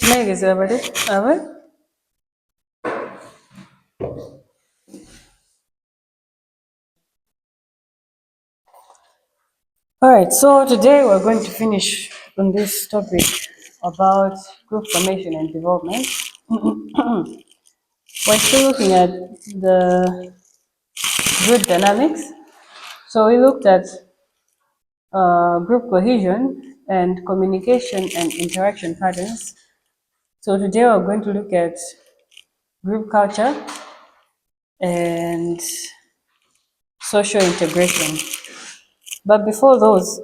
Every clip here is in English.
Megan, everybody. All right. All right. So today we're going to finish on this topic about group formation and development. We're still looking at the group dynamics. So we looked at group cohesion and communication and interaction patterns. So today we're going to look at group culture and social integration. But before those,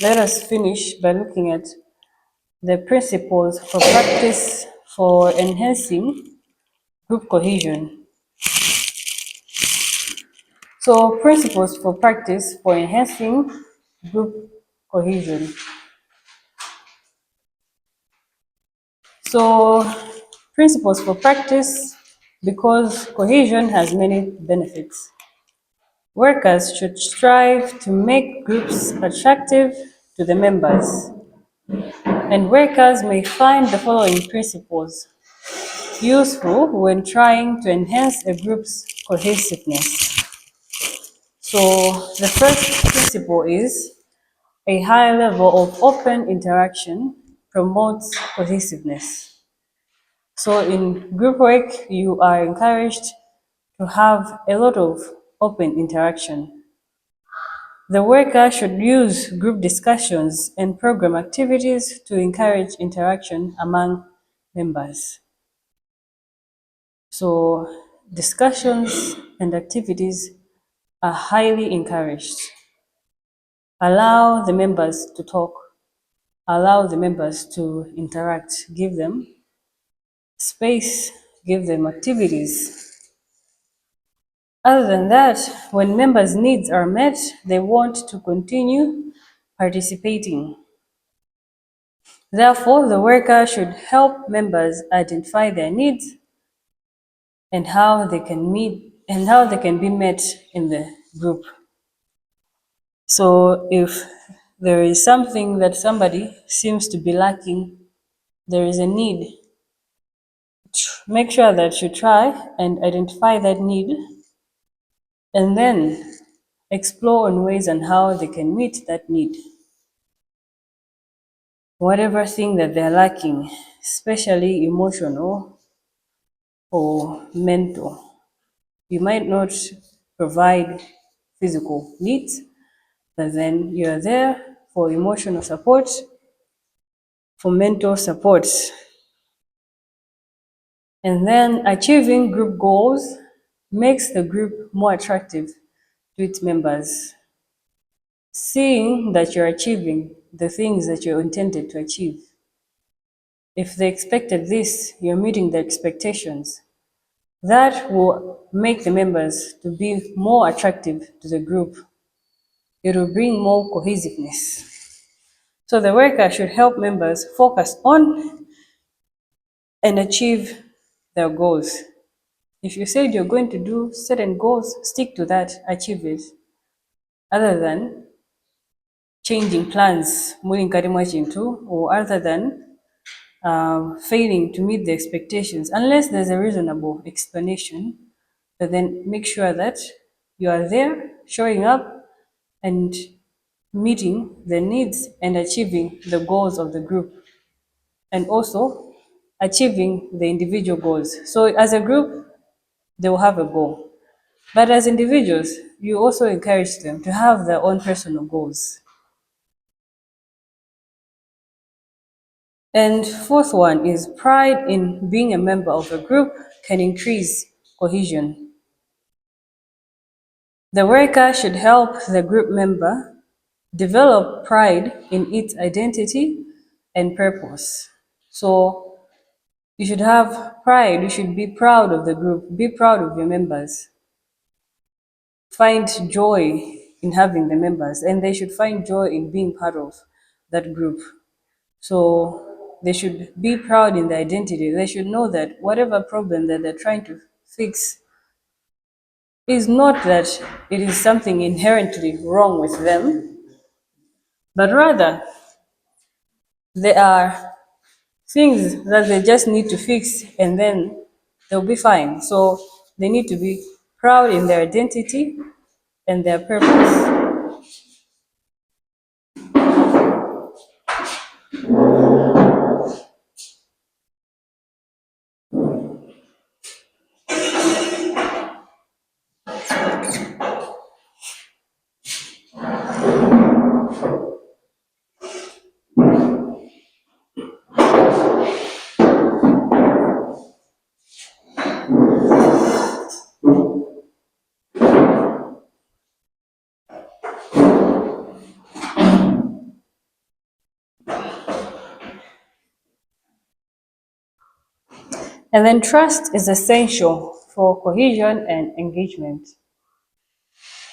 let us finish by looking at the principles for practice for enhancing group cohesion. So, principles for practice for enhancing group cohesion. So, principles for practice, because cohesion has many benefits. Workers should strive to make groups attractive to the members, and workers may find the following principles useful when trying to enhance a group's cohesiveness. So the first principle is a high level of open interaction promotes cohesiveness. So in group work, you are encouraged to have a lot of open interaction. The worker should use group discussions and program activities to encourage interaction among members. So discussions and activities are highly encouraged. Allow the members to talk, allow the members to interact, give them space, give them activities. Other than that, when members' needs are met, they want to continue participating. Therefore, the worker should help members identify their needs and how they can be met in the group. So if there is something that somebody seems to be lacking, there is a need, make sure that you try and identify that need and then explore on ways and how they can meet that need. Whatever thing that they're lacking, especially emotional or mental. You might not provide physical needs, but then you're there for emotional support, for mental support. And then achieving group goals makes the group more attractive to its members. Seeing that you're achieving the things that you're intended to achieve. If they expected this, you're meeting their expectations. That will make the members to be more attractive to the group. It will bring more cohesiveness. So the worker should help members focus on and achieve their goals. If you said you're going to do certain goals, stick to that, achieve it. Other than changing plans, moving much into, or other than failing to meet the expectations, unless there's a reasonable explanation, but then make sure that you are there, showing up, and meeting the needs and achieving the goals of the group, and also achieving the individual goals. So, as a group, they will have a goal. But as individuals, you also encourage them to have their own personal goals. And fourth one is pride in being a member of a group can increase cohesion. The worker should help the group member develop pride in its identity and purpose. So you should have pride, you should be proud of the group, be proud of your members. Find joy in having the members, and they should find joy in being part of that group. So they should be proud in their identity. They should know that whatever problem that they're trying to fix is not that it is something inherently wrong with them, but rather there are things that they just need to fix and then they'll be fine. So they need to be proud in their identity and their purpose. And then trust is essential for cohesion and engagement.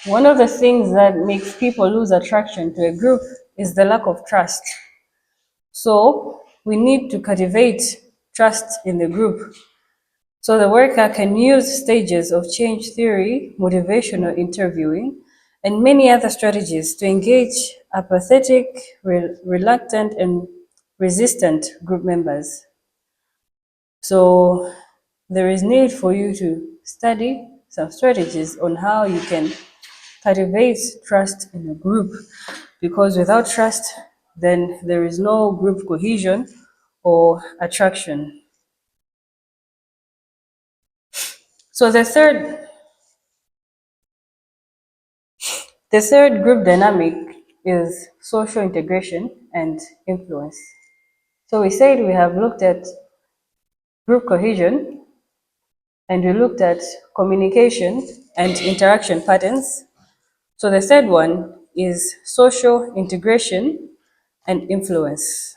One of the things that makes people lose attraction to a group is the lack of trust. So we need to cultivate trust in the group. So the worker can use stages of change theory, motivational interviewing, and many other strategies to engage apathetic, reluctant, and resistant group members. So there is need for you to study some strategies on how you can cultivate trust in a group, because without trust, then there is no group cohesion or attraction. So the third group dynamic is social integration and influence. So we said we have looked at group cohesion and we looked at communication and interaction patterns. So the third one is social integration and influence.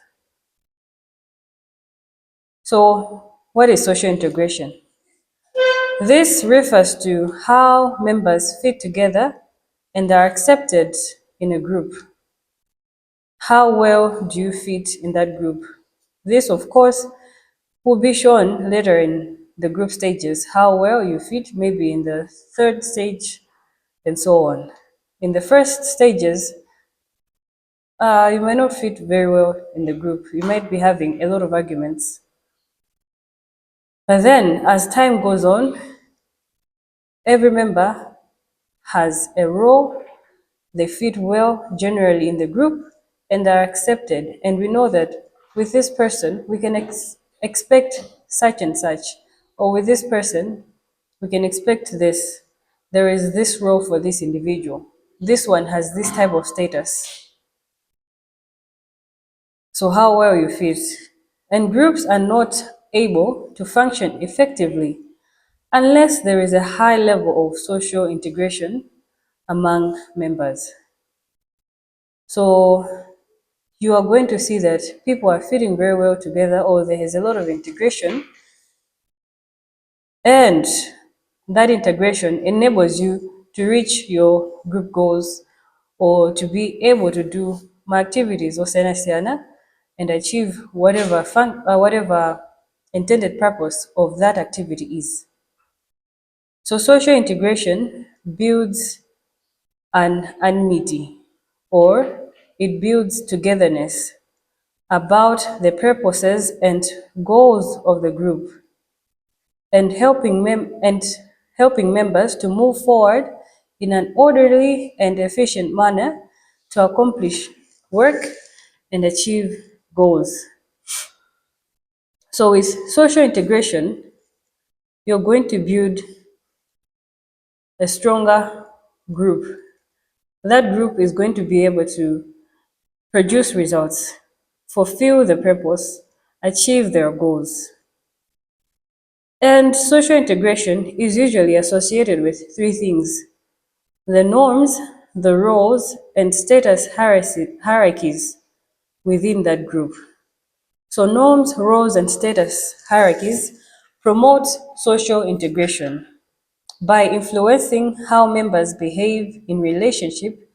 So what is social integration? This refers to how members fit together and are accepted in a group. How well do you fit in that group? This, of course, will be shown later in the group stages, how well you fit, maybe in the third stage, and so on. In the first stages, you might not fit very well in the group. You might be having a lot of arguments. But then, as time goes on, every member has a role, they fit well generally in the group, and are accepted. And we know that with this person, we can expect such and such, or with this person, we can expect this. There is this role for this individual. This one has this type of status. So, how well you fit. And groups are not able to function effectively unless there is a high level of social integration among members. So you are going to see that people are fitting very well together, or there is a lot of integration, and that integration enables you to reach your group goals or to be able to do my activities osenasiana and achieve whatever intended purpose of that activity is. So social integration builds an amity, or it builds togetherness about the purposes and goals of the group, and helping members to move forward in an orderly and efficient manner to accomplish work and achieve goals. So with social integration, you're going to build a stronger group. That group is going to be able to produce results, fulfill the purpose, achieve their goals. And social integration is usually associated with three things: the norms, the roles, and status hierarchies within that group. So norms, roles, and status hierarchies promote social integration by influencing how members behave in relationship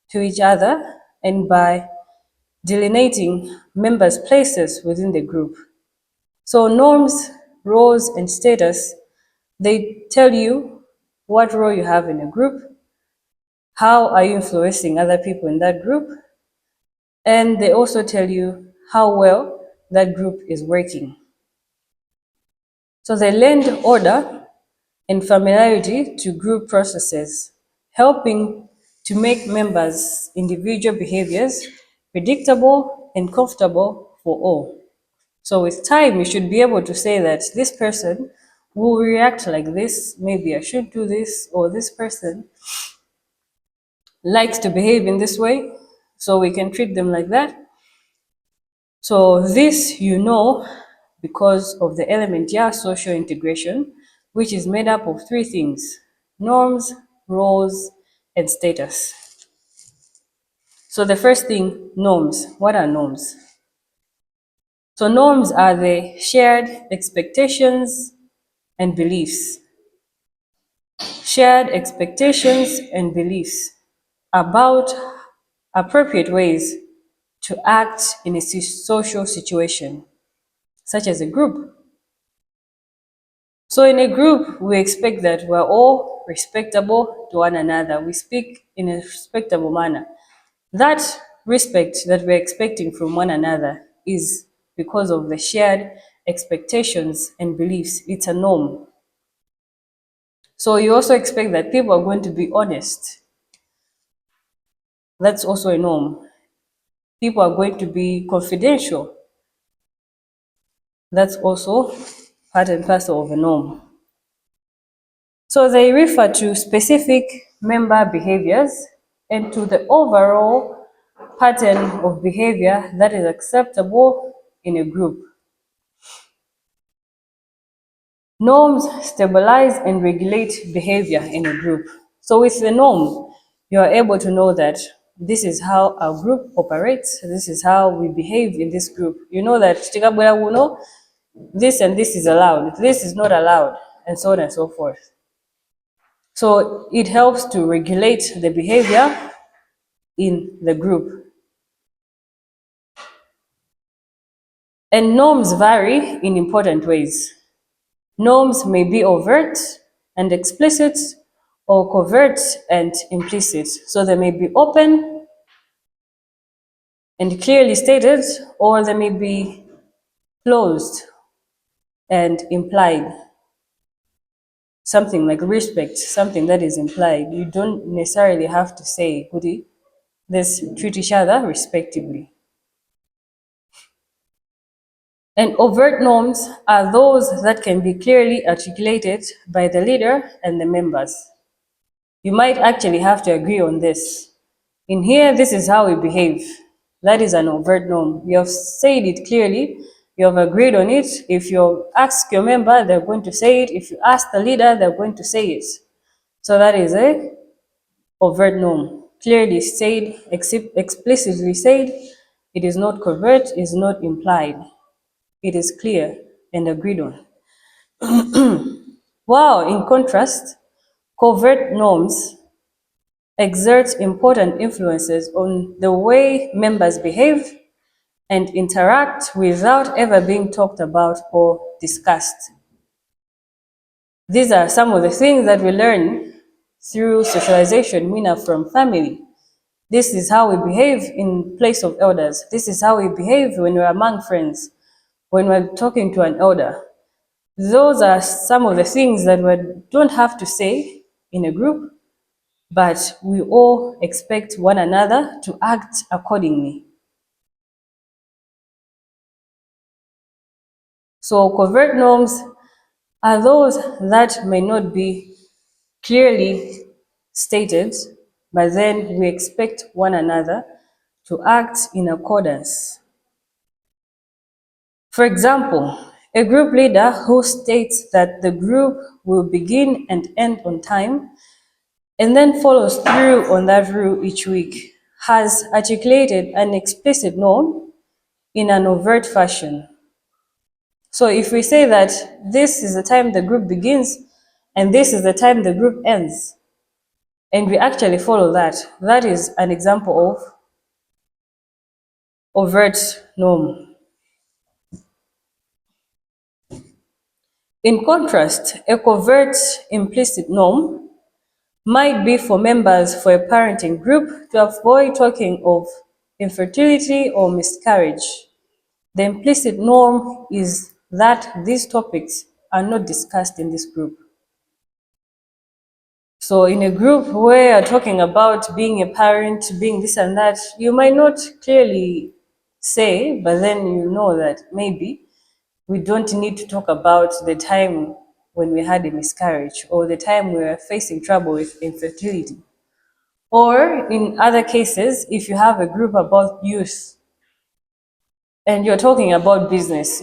to each other and by delineating members' places within the group. So norms, roles, and status, they tell you what role you have in a group, how are you influencing other people in that group, and they also tell you how well that group is working. So they lend order and familiarity to group processes, helping to make members' individual behaviors predictable and comfortable for all. So with time, you should be able to say that this person will react like this, maybe I should do this, or this person likes to behave in this way, so we can treat them like that. So this you know because of the element social integration, which is made up of three things: norms, roles, and status. So the first thing, norms. What are norms? So norms are the shared expectations and beliefs. Shared expectations and beliefs about appropriate ways to act in a social situation, such as a group. So in a group, we expect that we're all respectable to one another. We speak in a respectable manner. That respect that we're expecting from one another is because of the shared expectations and beliefs. It's a norm. So you also expect that people are going to be honest. That's also a norm. People are going to be confidential. That's also part and parcel of a norm. So they refer to specific member behaviors and to the overall pattern of behavior that is acceptable in a group. Norms stabilize and regulate behavior in a group. So with the norm, you are able to know that this is how our group operates, this is how we behave in this group. You know that this and this is allowed, this is not allowed, and so on and so forth. So it helps to regulate the behavior in the group. And norms vary in important ways. Norms may be overt and explicit, or covert and implicit. So they may be open and clearly stated, or they may be closed and implied. Something like respect, something that is implied. You don't necessarily have to say, Goody, let's treat each other respectively. And overt norms are those that can be clearly articulated by the leader and the members. You might actually have to agree on this. In here, this is how we behave. That is an overt norm. You have said it clearly, you have agreed on it. If you ask your member, they're going to say it. If you ask the leader, they're going to say it. So that is a overt norm. Clearly said, explicitly said. It is not covert, it is not implied. It is clear and agreed on. While in contrast, covert norms exerts important influences on the way members behave and interact without ever being talked about or discussed. These are some of the things that we learn through socialization, Mina, from family. This is how we behave in place of elders. This is how we behave when we're among friends, when we're talking to an elder. Those are some of the things that we don't have to say in a group, but we all expect one another to act accordingly. So covert norms are those that may not be clearly stated, but then we expect one another to act in accordance. For example, a group leader who states that the group will begin and end on time and then follows through on that rule each week has articulated an explicit norm in an overt fashion. So if we say that this is the time the group begins and this is the time the group ends, and we actually follow that, that is an example of overt norm. In contrast, a covert implicit norm might be for members for a parenting group to avoid talking of infertility or miscarriage. The implicit norm is that these topics are not discussed in this group. So in a group where you're talking about being a parent, being this and that, you might not clearly say, but then you know that maybe we don't need to talk about the time when we had a miscarriage or the time we were facing trouble with infertility. Or in other cases, if you have a group about youth and you're talking about business,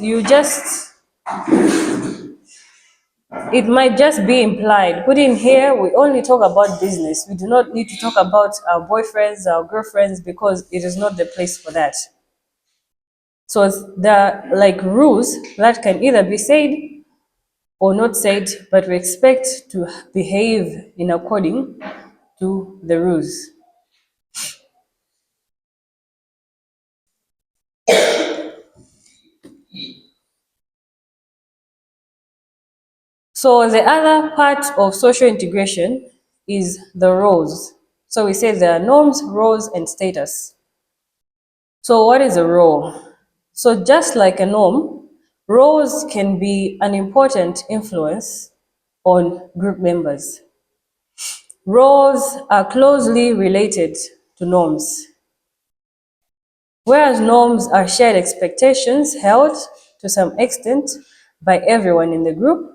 it might just be implied. Put in here, we only talk about business. We do not need to talk about our boyfriends, our girlfriends, because it is not the place for that. So there are like rules that can either be said or not said, but we expect to behave in according to the rules. So the other part of social integration is the roles. So we say there are norms, roles, and status. So what is a role? So just like a norm, roles can be an important influence on group members. Roles are closely related to norms. Whereas norms are shared expectations held to some extent by everyone in the group,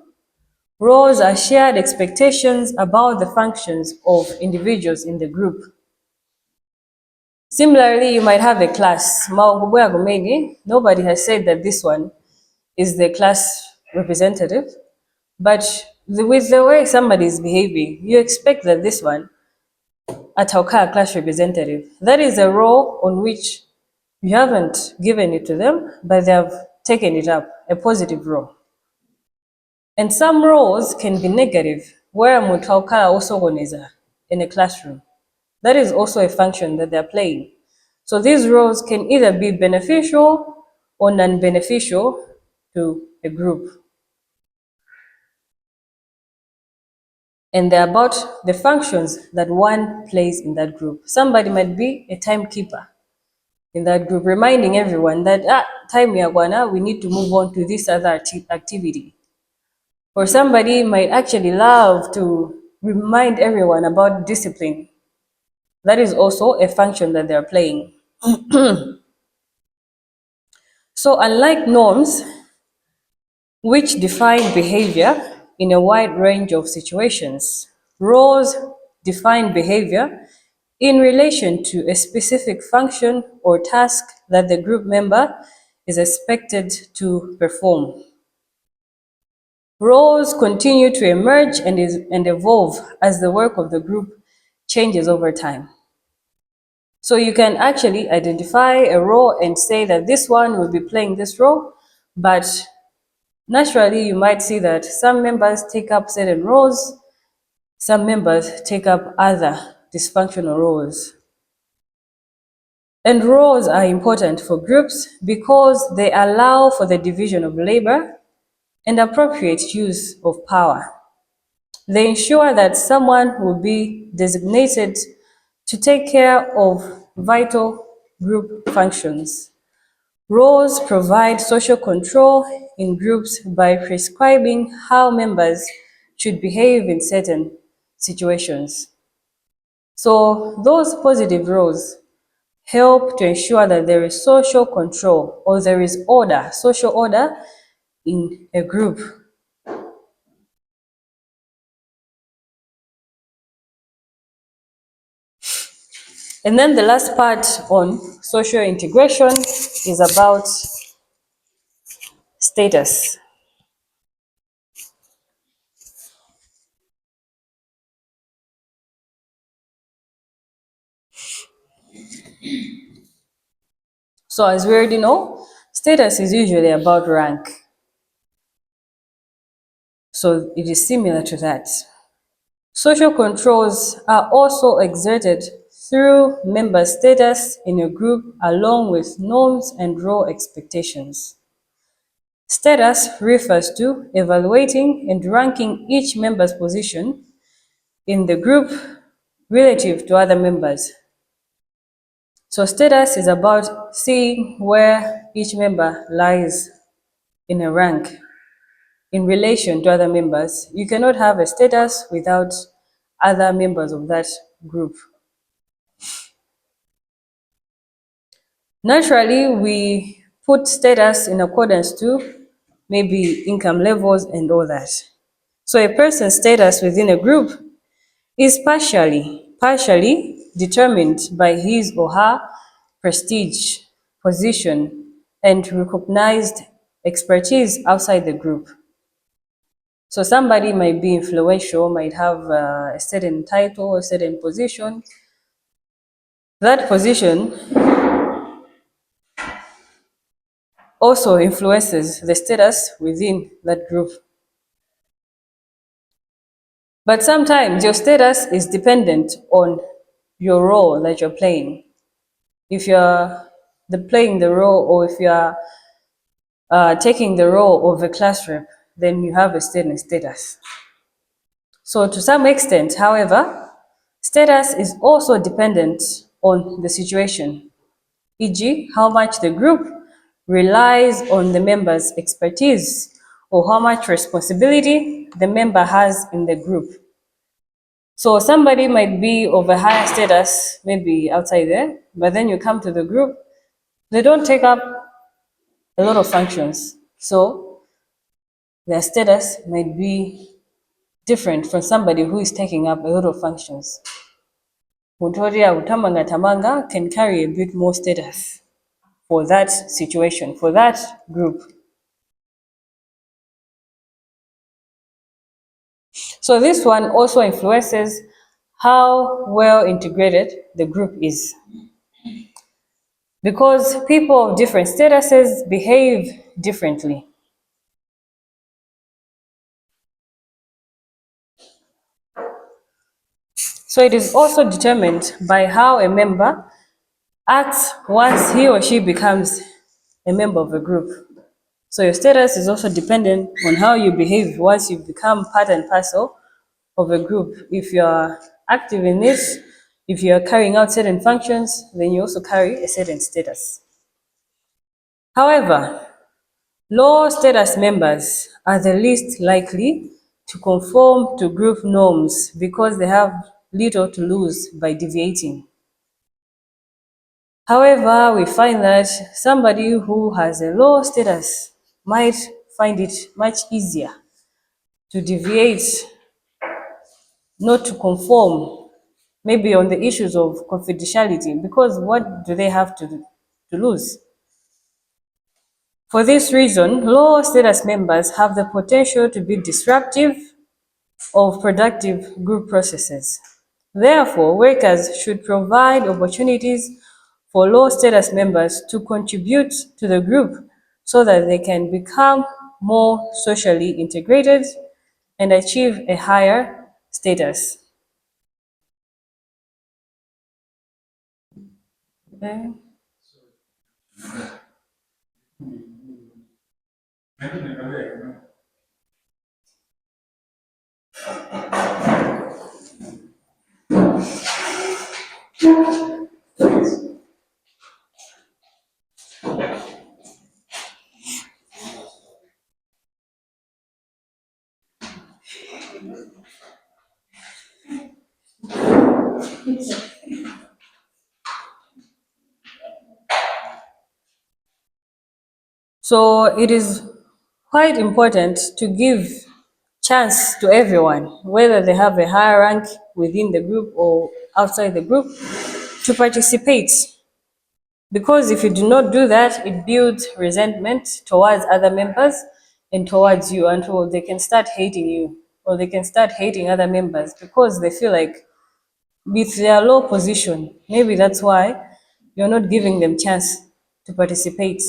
roles are shared expectations about the functions of individuals in the group. Similarly, you might have a class. Nobody has said that this one is the class representative, but with the way somebody is behaving, you expect that this one ataukaa class representative. That is a role on which you haven't given it to them, but they have taken it up, a positive role. And some roles can be negative, where mutaukala also organizer in a classroom. That is also a function that they're playing. So these roles can either be beneficial or non-beneficial to a group. And they're about the functions that one plays in that group. Somebody might be a timekeeper in that group, reminding everyone that time ya we need to move on to this other activity. Or somebody might actually love to remind everyone about discipline. That is also a function that they're playing. So unlike norms, which define behavior in a wide range of situations, roles define behavior in relation to a specific function or task that the group member is expected to perform. Roles continue to emerge and evolve as the work of the group changes over time. So you can actually identify a role and say that this one will be playing this role, but naturally you might see that some members take up certain roles, some members take up other dysfunctional roles. And roles are important for groups because they allow for the division of labor and appropriate use of power. They ensure that someone will be designated to take care of vital group functions. Roles provide social control in groups by prescribing how members should behave in certain situations. So those positive roles help to ensure that there is social control or there is order, social order in a group. And then the last part on social integration is about status. So as we already know, status is usually about rank. So it is similar to that. Social controls are also exerted through member status in a group along with norms and role expectations. Status refers to evaluating and ranking each member's position in the group relative to other members. So status is about seeing where each member lies in a rank in relation to other members. You cannot have a status without other members of that group. Naturally, we put status in accordance to maybe income levels and all that. So a person's status within a group is partially determined by his or her prestige, position, and recognized expertise outside the group. So somebody might be influential, might have a certain title, a certain position. That position also influences the status within that group. But sometimes your status is dependent on your role that you're playing. If you're playing the role, or if you're taking the role of a class rep, then you have a certain status. So to some extent, however, status is also dependent on the situation, e.g., how much the group relies on the member's expertise or how much responsibility the member has in the group. So somebody might be of a higher status, maybe outside there, but then you come to the group, they don't take up a lot of functions. So their status might be different from somebody who is taking up a lot of functions. Mutoria Utamanga Tamanga can carry a bit more status for that situation, for that group. So this one also influences how well integrated the group is. Because people of different statuses behave differently. So it is also determined by how a member acts once he or she becomes a member of a group. So your status is also dependent on how you behave once you become part and parcel of a group. If you're active in this, if you're carrying out certain functions, then you also carry a certain status. However, low status members are the least likely to conform to group norms because they have little to lose by deviating. However, we find that somebody who has a low status might find it much easier to deviate, not to conform, maybe on the issues of confidentiality, because what do they have to lose? For this reason, low status members have the potential to be disruptive of productive group processes. Therefore, workers should provide opportunities for low status members to contribute to the group so that they can become more socially integrated and achieve a higher status. Okay. So it is quite important to give chance to everyone, whether they have a higher rank within the group or outside the group, to participate. Because if you do not do that, it builds resentment towards other members and towards you until they can start hating you or they can start hating other members because they feel like with their low position, maybe that's why you're not giving them chance to participate.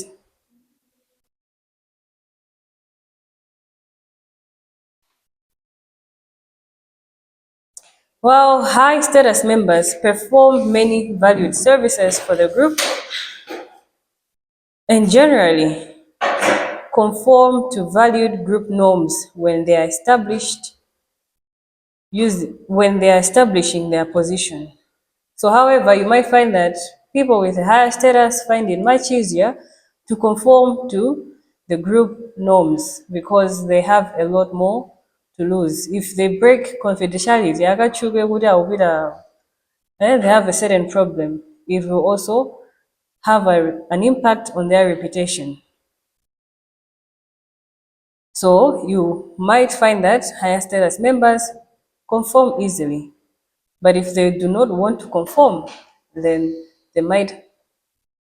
While high status members perform many valued services for the group and generally conform to valued group norms when they are establishing their position. So, however, you might find that people with a higher status find it much easier to conform to the group norms because they have a lot more to lose. If they break confidentiality, they have a certain problem. It will also have an impact on their reputation. So you might find that higher status members conform easily. But if they do not want to conform, then they might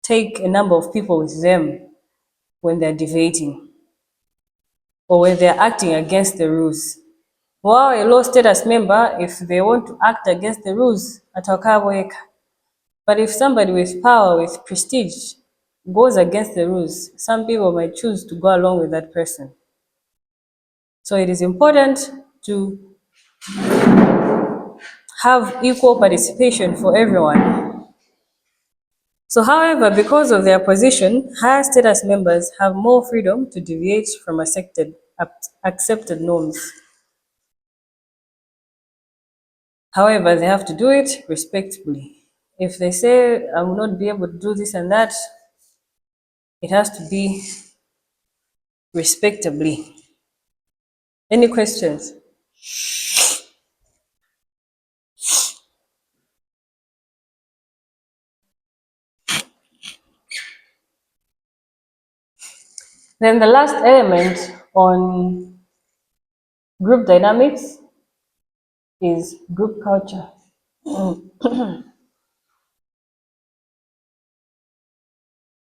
take a number of people with them when they're debating or when they're acting against the rules. While a low status member, if they want to act against the rules, atawakaweka. But if somebody with power, with prestige, goes against the rules, some people might choose to go along with that person. So it is important to have equal participation for everyone. So, however, because of their position, higher status members have more freedom to deviate from accepted norms. However, they have to do it respectfully. If they say, I will not be able to do this and that, it has to be respectably. Any questions? Then the last element on group dynamics is group culture.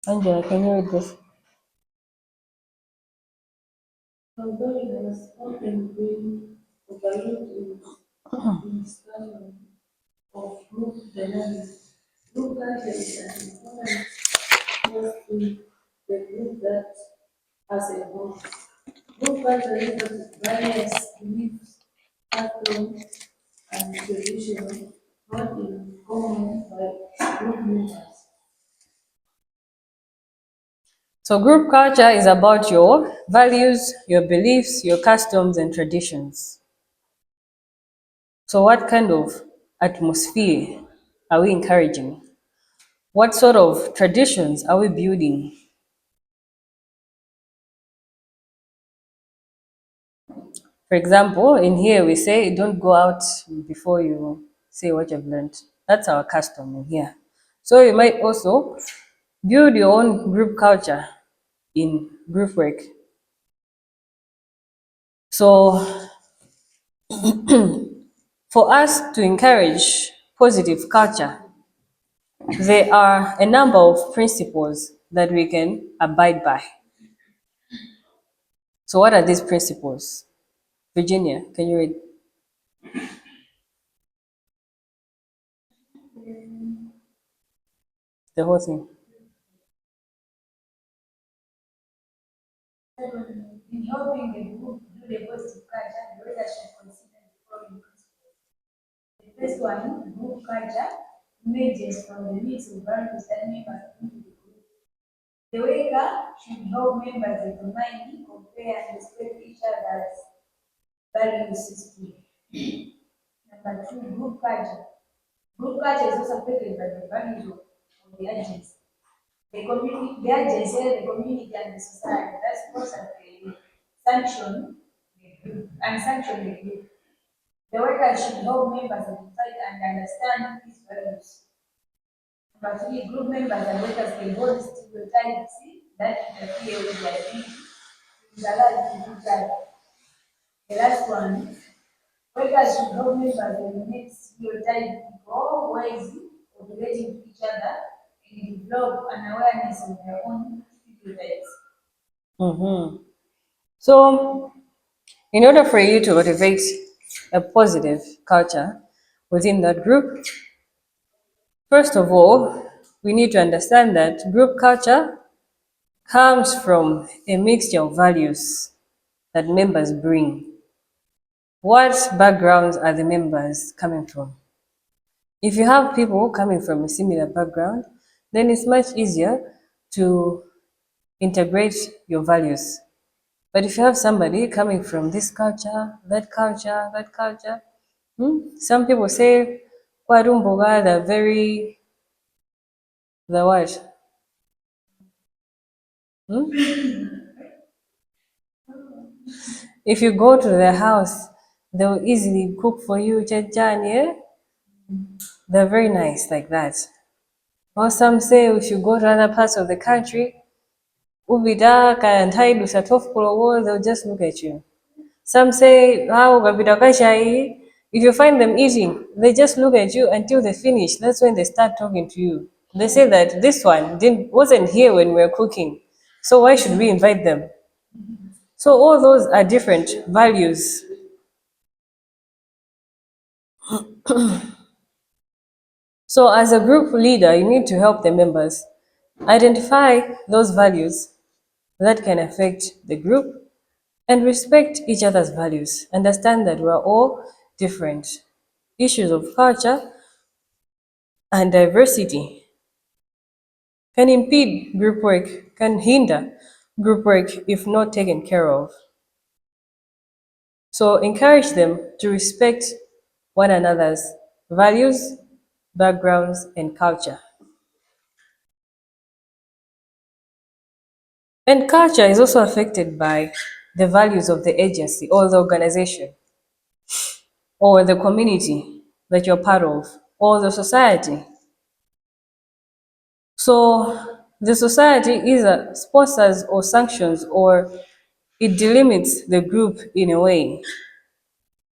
Angela, can you read this? Although it has often been overlooked in discussion of group dynamics, group culture is an important force in the group that as a whole. Group culture refers to various beliefs, customs, and traditions brought in common by group members. So, group culture is about your values, your beliefs, your customs, and traditions. So, what kind of atmosphere are we encouraging? What sort of traditions are we building? For example, in here we say don't go out before you say what you've learned. That's our custom in here. So, you might also build your own group culture in group work. So, for us to encourage positive culture, there are a number of principles that we can abide by. So, what are these principles? Virginia, can you read the whole thing? In helping the group build a positive culture, the leader should consider the following principles. The first one, group culture emerges from the mix of values that members bring to the group. The worker should help members determine, compare, and respect each other's value system. Number two, group culture. Group culture is also affected by the values of the agents. The community, the agents, the community and the society that sponsor the sanction the group and sanction the group. The worker should help members identify and understand these values. Number three, group members and workers can hold stereotypes that interfere with their ability to interact with each other. The last one, workers should help members eliminate stereotypical ways of relating to each other and develop an awareness of their own stereotypes. So, in order for you to motivate a positive culture within that group, first of all, we need to understand that group culture comes from a mixture of values that members bring. What backgrounds are the members coming from? If you have people coming from a similar background, then it's much easier to integrate your values. But if you have somebody coming from this culture, that culture, some people say, Kwarumboga, the what? If you go to their house, they'll easily cook for you, chajani, eh? They're very nice like that. Or some say if you go to other parts of the country, ubidaka and hide they'll just look at you. Some say, "How if you find them eating, they just look at you until they finish. That's when they start talking to you. They say that this one wasn't here when we were cooking, so why should we invite them?" So all those are different values. So as a group leader, you need to help the members identify those values that can affect the group and respect each other's values. Understand that we're all different. Issues of culture and diversity can impede group work, can hinder group work if not taken care of. So encourage them to respect one another's values, backgrounds, and culture. And culture is also affected by the values of the agency or the organization or the community that you're part of or the society. So the society either sponsors or sanctions or it delimits the group in a way.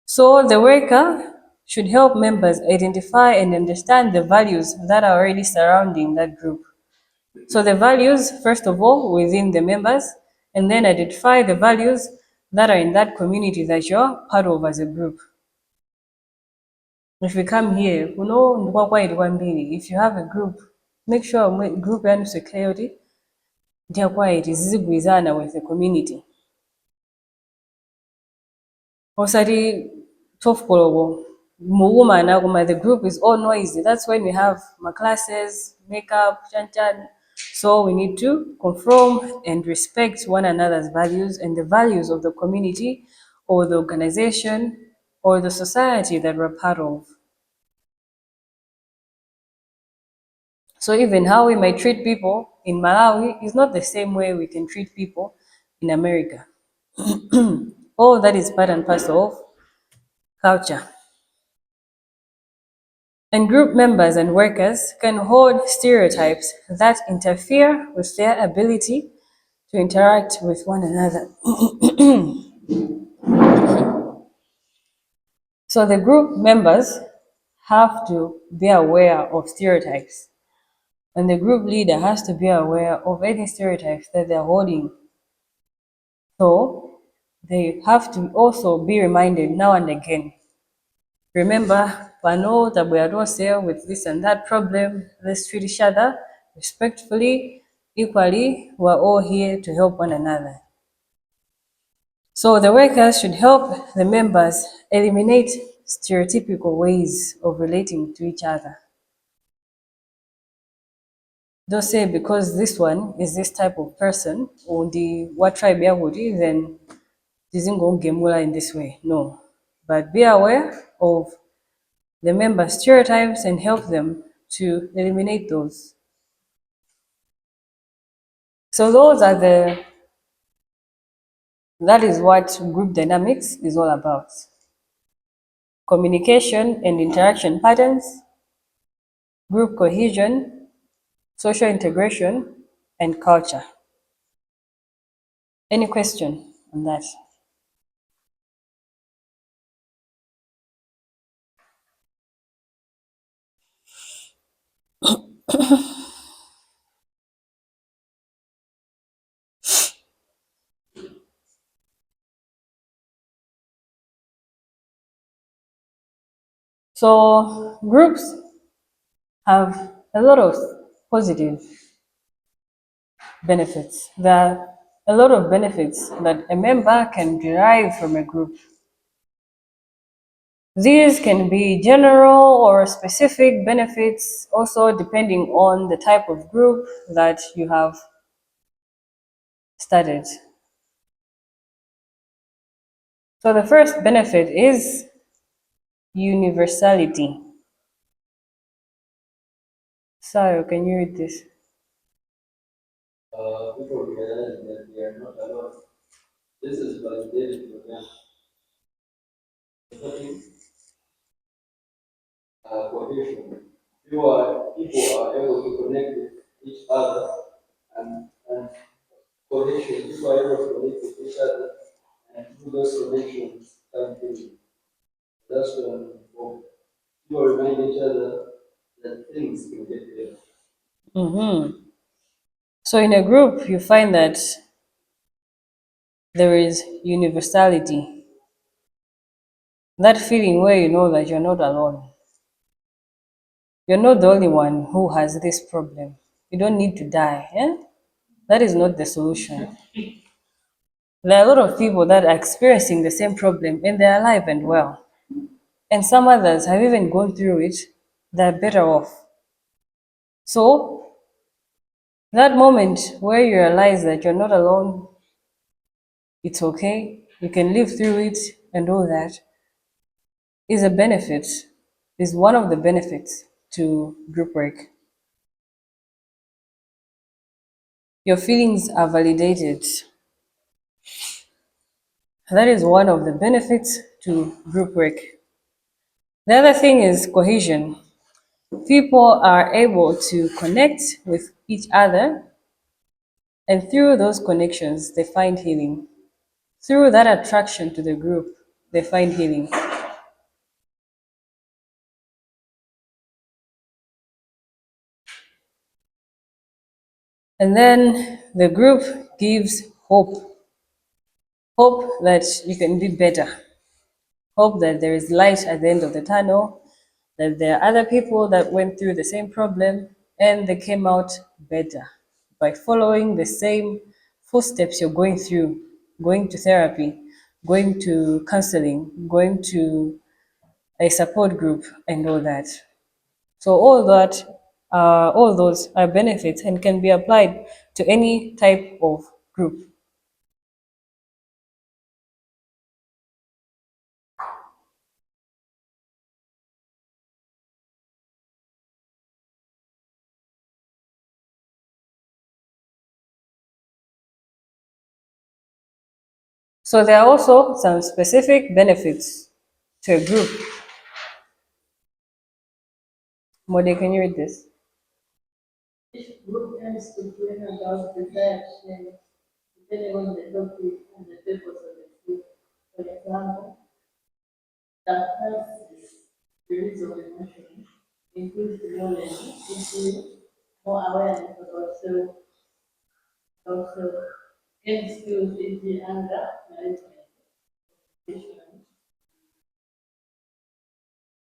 So the worker should help members identify and understand the values that are already surrounding that group. So the values, first of all, within the members, and then identify the values that are in that community that you're part of as a group. If we come here, if you have a group, make sure group and security ndiyakwayiti zizigwizana with the community. Osati tofukologo muwumana kuma the group is all noisy. That's when we have my classes, makeup, chan. So we need to conform and respect one another's values and the values of the community or the organization or the society that we're part of. So even how we might treat people in Malawi is not the same way we can treat people in America. All that is part and parcel of culture. And group members and workers can hold stereotypes that interfere with their ability to interact with one another. So the group members have to be aware of stereotypes, and the group leader has to be aware of any stereotypes that they're holding. So they have to also be reminded now and again. Remember, pano tabuyatose with this and that problem. Let's treat each other respectfully, equally. We're all here to help one another. So the workers should help the members eliminate stereotypical ways of relating to each other. Don't say because this one is this type of person or the what tribe yahudi, then isn't going to get in this way. No. But be aware of the member stereotypes and help them to eliminate those. So that is what group dynamics is all about. Communication and interaction patterns, group cohesion, social integration, and culture. Any question on that? So groups have a lot of positive benefits. There are a lot of benefits that a member can derive from a group. These can be general or specific benefits, also depending on the type of group that you have studied. So the first benefit is universality. Sayo, can you read this? People realize that they are not alone. This is validated for them. Supporting cohesion. People are able to connect with each other and cohesion. People are able to connect with each other and through those connections come healing. That's when people remind each other that things can get better. So in a group, you find that there is universality. That feeling where you know that you're not alone. You're not the only one who has this problem. You don't need to die. Eh? That is not the solution. There are a lot of people that are experiencing the same problem and they're alive and well. And some others have even gone through it, they're better off. So, that moment where you realize that you're not alone, it's okay, you can live through it and all that, is a benefit, is one of the benefits to group work. Your feelings are validated. That is one of the benefits to group work. The other thing is cohesion. People are able to connect with each other, and through those connections, they find healing. Through that attraction to the group, they find healing. And then the group gives hope. Hope that you can be better. Hope that there is light at the end of the tunnel, that there are other people that went through the same problem and they came out better by following the same footsteps you're going through, going to therapy, going to counseling, going to a support group, and all that. So all those are benefits and can be applied to any type of group. So there are also some specific benefits to a group. Mode, can you read this? Each group aims to bring about desired change depending on the topic and the purpose of the group. For example, catharsis, release of emotion, increased knowledge, issue, more awareness about self, also gain skills, e.g., anger management, patience.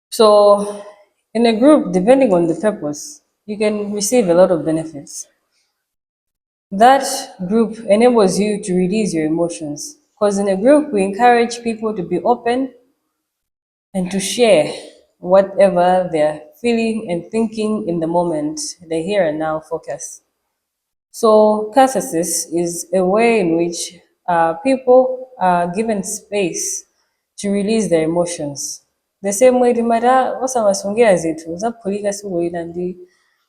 So in a group, depending on the purpose, you can receive a lot of benefits. That group enables you to release your emotions. Because in a group, we encourage people to be open and to share. whatever they're feeling and thinking in the moment, the here and now focus. So, catharsis is a way in which people are given space to release their emotions. The same way limara wasamasongera zitu zaphulika sikuwina ndi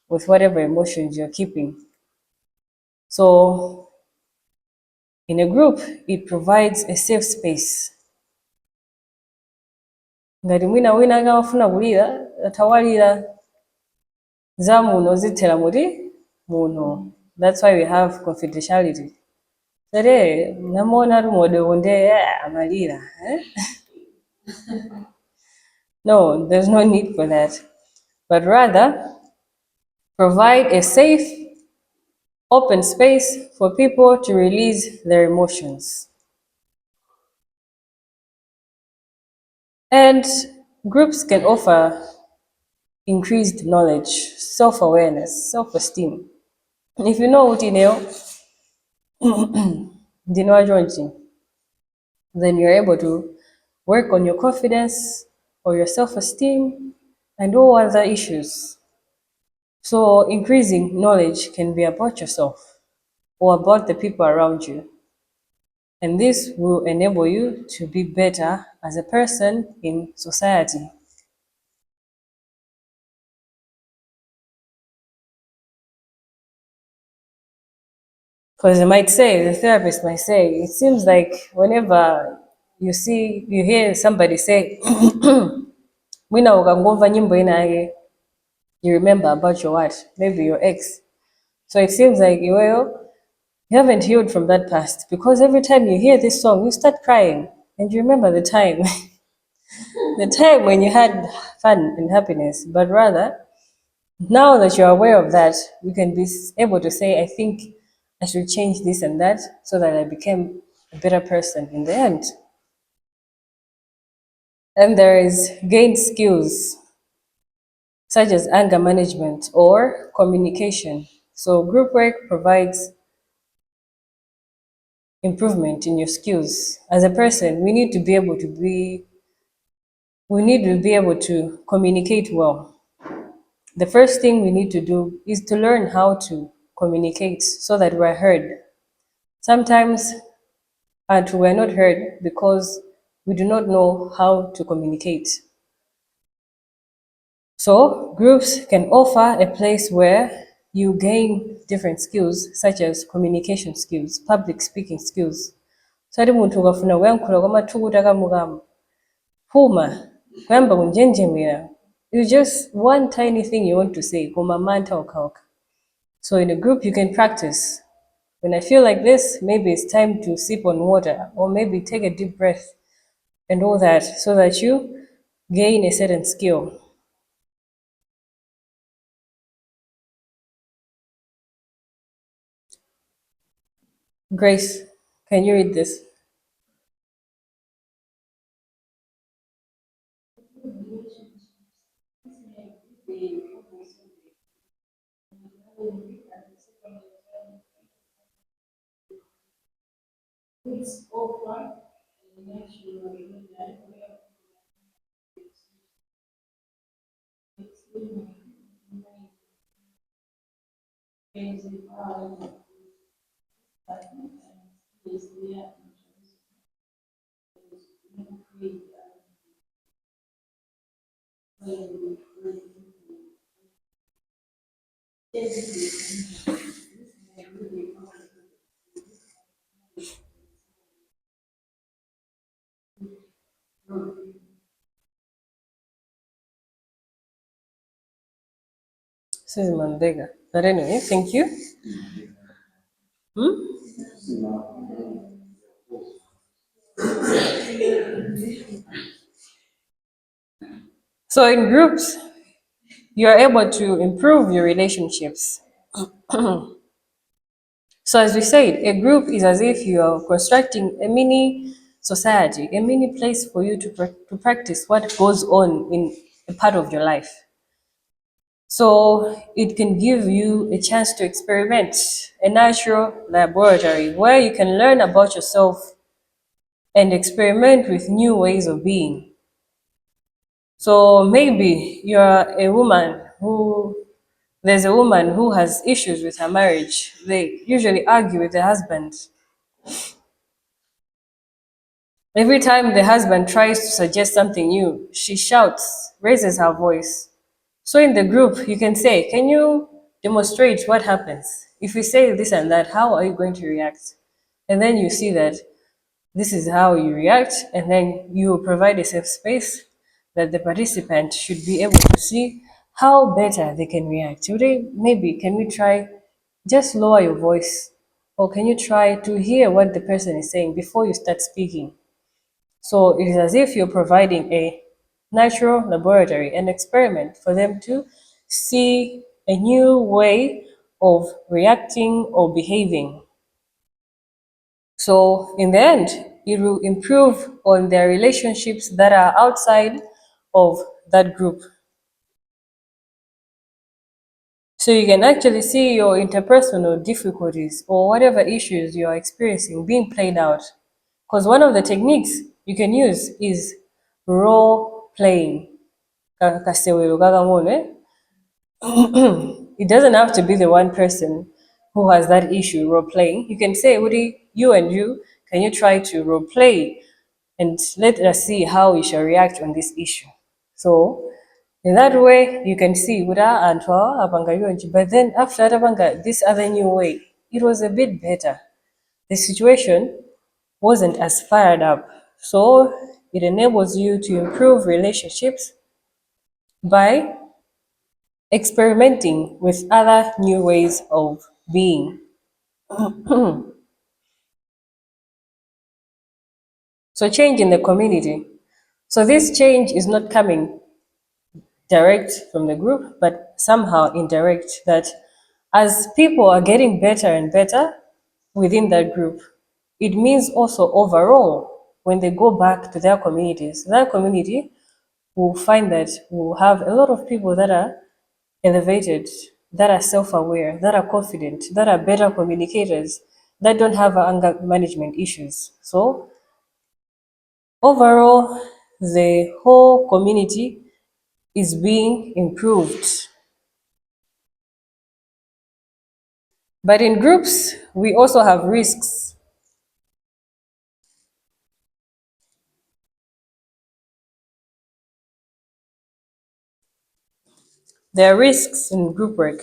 with whatever emotions you're keeping. So, in a group, it provides a safe space. Ngati mwina wina akafuna kulira atawalira za muno zithera muti muno. That's why we have confidentiality. Tere namona ari modoko nde amalira. No, there's no need for that. But rather, provide a safe, open space for people to release their emotions. And groups can offer increased knowledge, self-awareness, self-esteem. If you know what you know, then you're able to work on your confidence or your self-esteem and all other issues. So increasing knowledge can be about yourself or about the people around you. And this will enable you to be better as a person in society. Because the therapist might say, it seems like whenever you hear somebody say, Mwina ukangomva nyimbo inake, you remember about your what? Maybe your ex. So it seems like you haven't healed from that past because every time you hear this song, you start crying and you remember the time, the time when you had fun and happiness. But rather, now that you're aware of that, we can be able to say, I think I should change this and that so that I became a better person in the end. And there is gained skills such as anger management or communication. So group work provides improvement in your skills. As a person, we need to be able to communicate well. The first thing we need to do is to learn how to communicate so that we're heard. Sometimes we're not heard because we do not know how to communicate. So groups can offer a place where you gain different skills such as communication skills, public speaking skills. Sali muntu ukafuna kuyankhula kwamathukuta kamukamo phuma kuyamba kunjenjemera. It's just one tiny thing you want to say, koma mantha okhaokha. So in a group you can practice. When I feel like this, maybe it's time to sip on water or maybe take a deep breath and all that so that you gain a certain skill. Grace, can you read this? It's offer a natural life where explaining basic is there create This is Mandega. But anyway, thank you. So in groups, you are able to improve your relationships. So as we said, a group is as if you are constructing a mini society, a mini place for you to practice what goes on in a part of your life. So it can give you a chance to experiment, a natural laboratory where you can learn about yourself and experiment with new ways of being. So maybe there's a woman who has issues with her marriage. They usually argue with the husband. Every time the husband tries to suggest something new, she shouts, raises her voice. So in the group, you can say, can you demonstrate what happens? If we say this and that, how are you going to react? And then you see that this is how you react, and then you provide a safe space that the participant should be able to see how better they can react. Today, maybe can we try just lower your voice, or can you try to hear what the person is saying before you start speaking? So it is as if you're providing a natural laboratory, an experiment for them to see a new way of reacting or behaving. So in the end, it will improve on their relationships that are outside of that group. So you can actually see your interpersonal difficulties or whatever issues you are experiencing being played out. Because one of the techniques you can use is role playing. Kasewero kakamone. It doesn't have to be the one person who has that issue role playing. You can say, Udi, you and you, can you try to role play and let us see how we shall react on this issue? So in that way, you can see Uda and Abanga Yonji. But then after Abanga, this other new way, it was a bit better. The situation wasn't as fired up. So it enables you to improve relationships by experimenting with other new ways of being. So change in the community. So this change is not coming direct from the group, but somehow indirect, that as people are getting better and better within that group, it means also overall, when they go back to their communities, that community will find that we'll have a lot of people that are elevated, that are self aware, that are confident, that are better communicators, that don't have anger management issues. So, overall, the whole community is being improved. But in groups, we also have risks. There are risks in group work.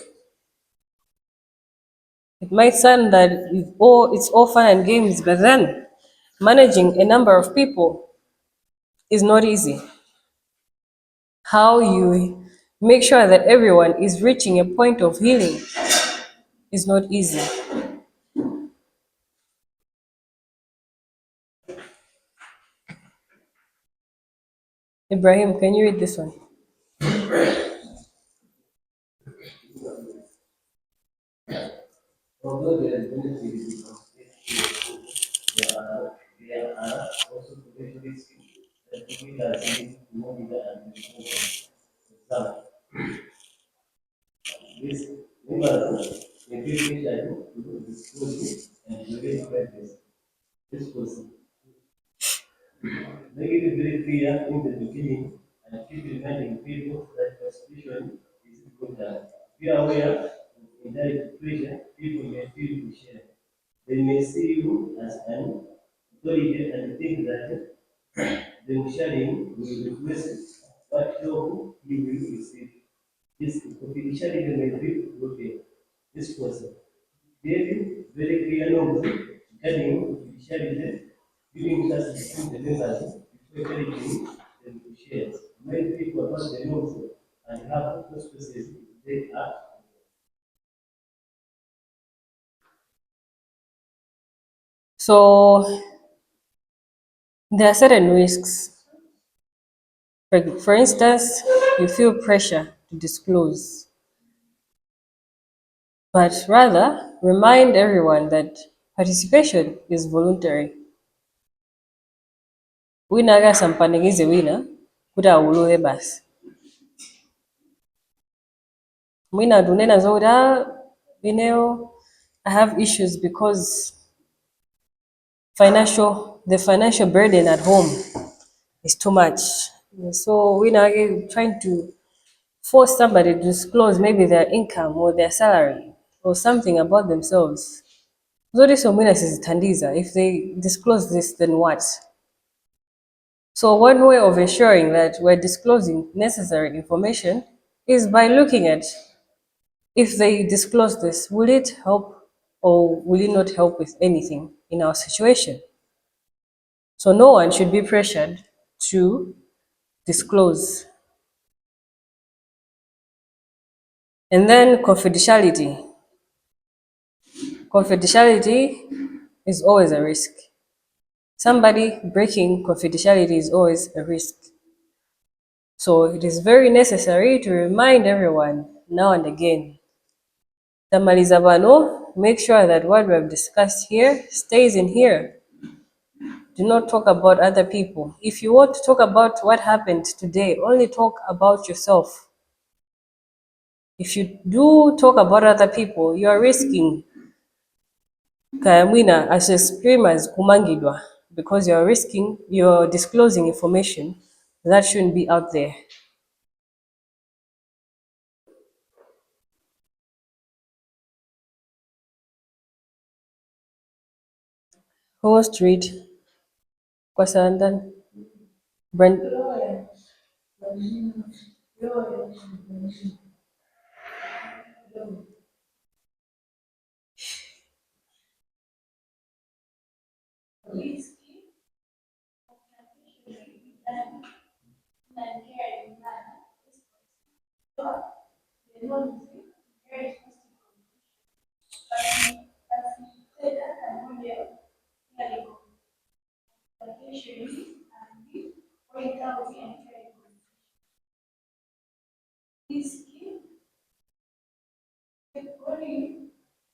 It might sound that it's all fun and games, but then managing a number of people is not easy. How you make sure that everyone is reaching a point of healing is not easy. Ibrahim, can you read this one? Although there is benefit from there are also potential risks that we are seeing more bigger and example. This imbalance may be related to disclosure and related practice. This was make it very clear in the beginning and keep reminding people that constitution is important. Be aware of indirect pressure people may feel to share. They may see you as an authority and think that them sharing will replace what help you will receive. This confidentiality may be broken. This person. Giving very clear norms regarding confidentiality, giving trust between the members, before encouraging them to share. Many people about the norms and have no spaces they are. So there are certain risks. For instance, you feel pressure to disclose, but rather remind everyone that participation is voluntary. Winaga sampandikize wina kuta ulule basi. Mwina dunena zoda bineo, I have issues because the financial burden at home is too much. So we're now trying to force somebody to disclose maybe their income or their salary or something about themselves. Zote somwina sizithandiza. If they disclose this, then what? So one way of ensuring that we're disclosing necessary information is by looking at if they disclose this, will it help or will it not help with anything in our situation? So no one should be pressured to disclose. And then confidentiality. Confidentiality is always a risk. Somebody breaking confidentiality is always a risk. So it is very necessary to remind everyone now and again. Tamaliza bano, make sure that what we have discussed here stays in here. Do not talk about other people. If you want to talk about what happened today, only talk about yourself. If you do talk about other people, you are risking kayamwina as a screamers kumangidwa because you're disclosing information that shouldn't be out there. Who wants to read? Kwasandan? Brent?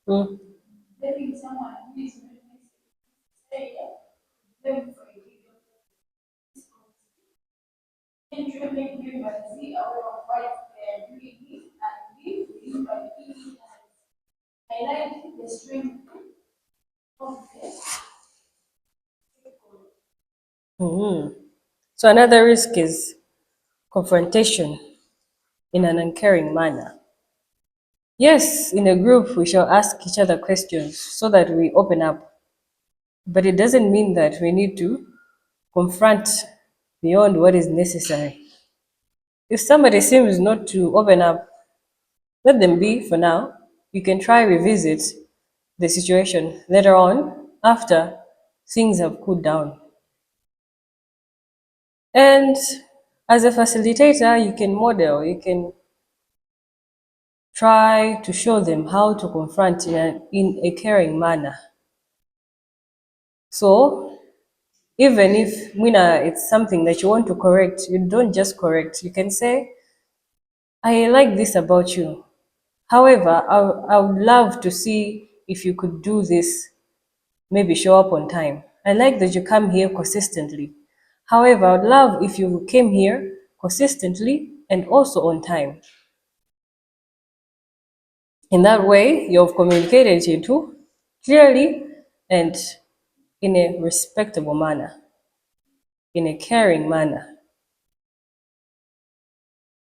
Mm. Mhm. So another risk is confrontation in an uncaring manner. Yes, in a group we shall ask each other questions so that we open up. But it doesn't mean that we need to confront beyond what is necessary. If somebody seems not to open up, let them be for now. You can try revisit the situation later on after things have cooled down. And as a facilitator, you can model, you can try to show them how to confront in a caring manner. So even if Mwina, it's something that you want to correct, you don't just correct. You can say, I like this about you. However, I would love to see if you could do this, maybe show up on time. I like that you come here consistently. However, I would love if you came here consistently and also on time. In that way, you've communicated it too clearly and in a respectable manner, in a caring manner.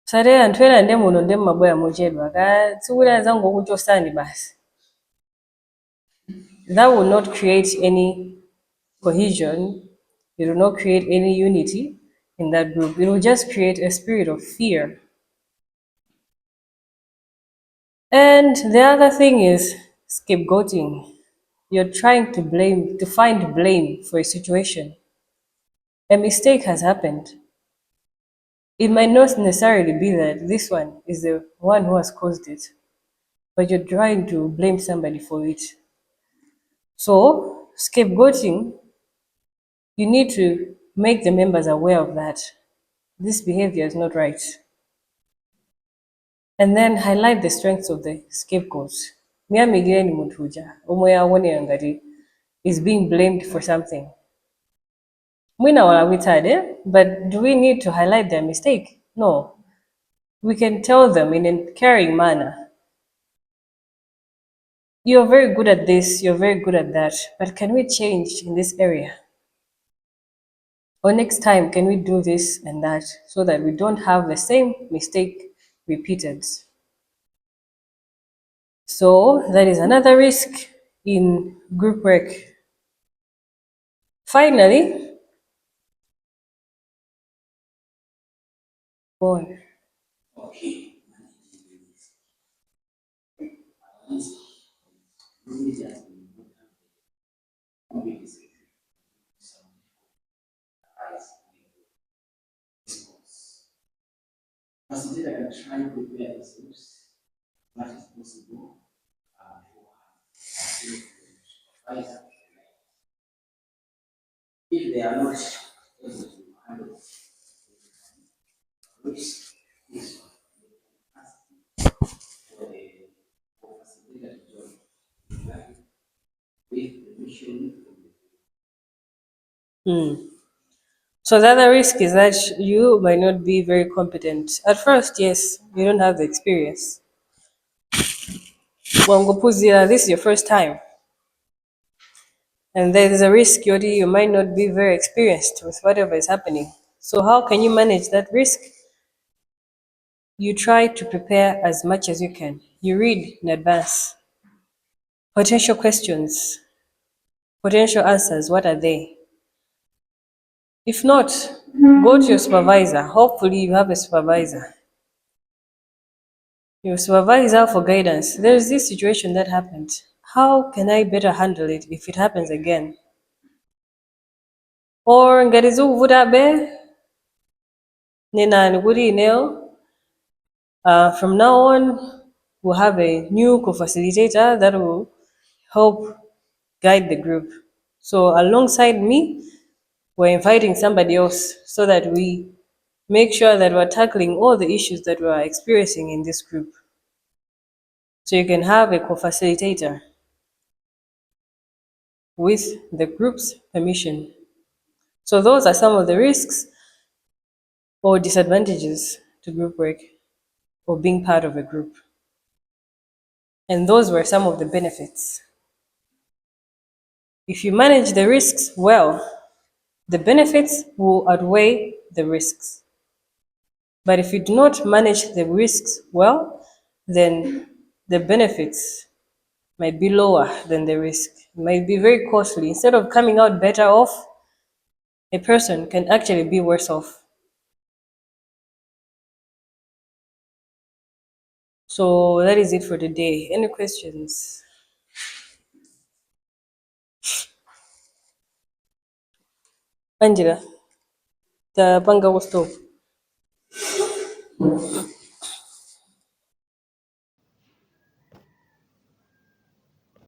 Sare antwera nde muno nde maboya mujedwa ka tsiwira zangu okuchosani basi. That will not create any cohesion. It will not create any unity in that group. It will just create a spirit of fear. And the other thing is scapegoating. You're trying to find blame for a situation. A mistake has happened. It might not necessarily be that this one is the one who has caused it, but you're trying to blame somebody for it. So, scapegoating, you need to make the members aware of that. This behavior is not right. And then highlight the strengths of the scapegoats. Miyamigire ni muntu uja, omwe awone ngati is being blamed for something. Mwina walawitade, but do we need to highlight their mistake? No. We can tell them in a caring manner, you're very good at this, you're very good at that, but can we change in this area? Or next time, can we do this and that so that we don't have the same mistake repeated? So that is another risk in group work. Finally, boy, Facilitator can try to prepare as much as possible for if they are not able to handle risk, is for the facilitator to join with the mission. so the other risk is that you might not be very competent. At first, yes, you don't have the experience. Wangopuzira, this is your first time. And there is a risk, Yodi, you might not be very experienced with whatever is happening. So how can you manage that risk? You try to prepare as much as you can. You read in advance. Potential questions, potential answers, what are they? If not, go to your supervisor. Hopefully you have a supervisor. Your supervisor for guidance. There is this situation that happened. How can I better handle it if it happens again? Or ngarizu vutabe nina nuguri email. From now on, we'll have a new co-facilitator that will help guide the group. So alongside me, we're inviting somebody else so that we make sure that we're tackling all the issues that we're experiencing in this group. So you can have a co-facilitator with the group's permission. So those are some of the risks or disadvantages to group work or being part of a group. And those were some of the benefits. If you manage the risks well, the benefits will outweigh the risks. But if you do not manage the risks well, then the benefits might be lower than the risk. It might be very costly. Instead of coming out better off, a person can actually be worse off. So that is it for today. Any questions? Angela, the Banga was stop.